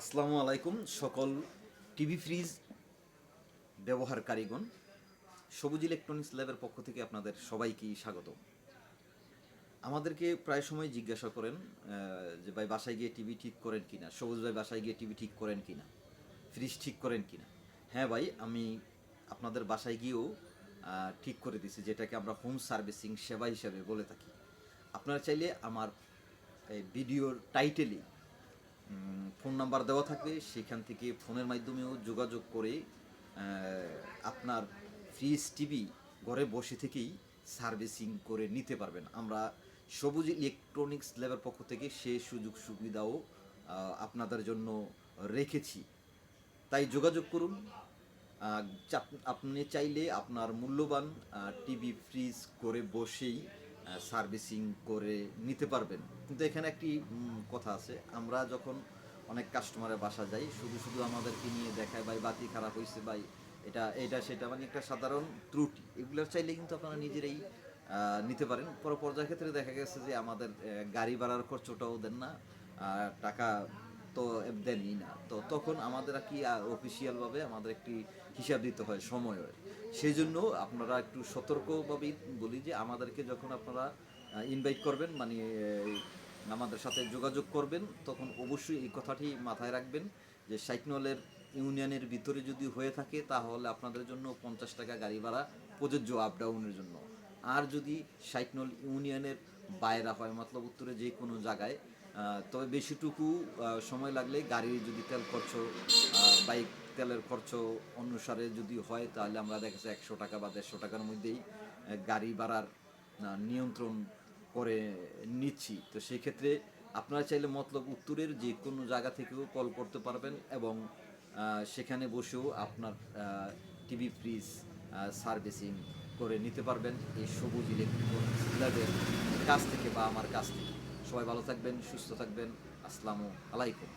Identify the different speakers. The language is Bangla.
Speaker 1: আসসালামু আলাইকুম সকল টিভি ফ্রিজ ব্যবহারকারীগণ। সবুজ ইলেকট্রনিক্স ল্যাবের পক্ষ থেকে আপনাদের সবাইকেই স্বাগত। আমাদেরকে প্রায় সময় জিজ্ঞাসা করেন যে ভাই বাসায় গিয়ে টিভি ঠিক করেন কিনা, সবুজ ভাই বাসায় গিয়ে টিভি ঠিক করেন কিনা, ফ্রিজ ঠিক করেন কিনা। হ্যাঁ ভাই, আমি আপনাদের বাসায় গিয়েও ঠিক করে দিছি, যেটাকে আমরা হোম সার্ভিসিং সেবা হিসাবে বলে থাকি। আপনারা চাইলে আমার এই ভিডিওর টাইটেলে ফোন নাম্বার দেওয়া থাকবে, সেখান থেকে ফোনের মাধ্যমেও যোগাযোগ করে আপনার ফ্রিজ টিভি ঘরে বসে থেকেই সার্ভিসিং করে নিতে পারবেন। আমরা সবুজ ইলেকট্রনিক্স ল্যাবের পক্ষ থেকে সেই সুযোগ সুবিধাও আপনাদের জন্য রেখেছি। তাই যোগাযোগ করুন। আপনি চাইলে আপনার মূল্যবান টিভি ফ্রিজ করে বসেই সার্ভিসিং করে নিতে পারবেন। কিন্তু এখানে একটি কথা আছে, আমরা যখন অনেক কাস্টমারের বাসা যাই, শুধু শুধু আমাদেরকে নিয়ে দেখায় ভাই বাতি খারাপ হয়েছে, ভাই এটা এটা সেটা, মানে একটা সাধারণ ত্রুটি। এগুলো চাইলে কিন্তু আপনারা নিজেরাই নিতে পারেন। পর্যায়ের ক্ষেত্রে দেখা গেছে যে আমাদের গাড়ি ভাড়ার খরচটাও দেন না, টাকা তো দেনই না, তো তখন আমাদের কি অফিসিয়ালভাবে আমাদের একটি হিসাব দিতে হয় সময়ের। সেই জন্য আপনারা একটু সতর্কভাবেই বলি যে আমাদেরকে যখন আপনারা ইনভাইট করবেন, মানে আমাদের সাথে যোগাযোগ করবেন, তখন অবশ্যই এই কথাটি মাথায় রাখবেন যে সাইকনলের ইউনিয়নের ভিতরে যদি হয়ে থাকে তাহলে আপনাদের জন্য 50 টাকা গাড়ি ভাড়া প্রযোজ্য আপ ডাউনের জন্য। আর যদি সাইকনল ইউনিয়নের বাইরে হয়, মতলব উত্তরে যে কোনো জায়গায়, তবে বেশিটুকু সময় লাগলে গাড়ির যদি তেল খরচ, বাইক তেলের খরচ অনুসারে যদি হয়, তাহলে আমরা দেখেছি 100 টাকা বা 150 টাকার মধ্যেই গাড়ি ভাড়ার নিয়ন্ত্রণ করে নিচ্ছি। তো সেই ক্ষেত্রে আপনারা চাইলে মতলব উত্তরের যে কোনো জায়গা থেকেও কল করতে পারবেন এবং সেখানে বসেও আপনার টিভি ফ্রিজ সার্ভিসিং করে নিতে পারবেন এই সবুজ ইলেকট্রনিক্স ল্যাবের কাছ থেকে বা আমার কাছ থেকে। সবাই ভালো থাকবেন, সুস্থ থাকবেন। আসসালামু আলাইকুম।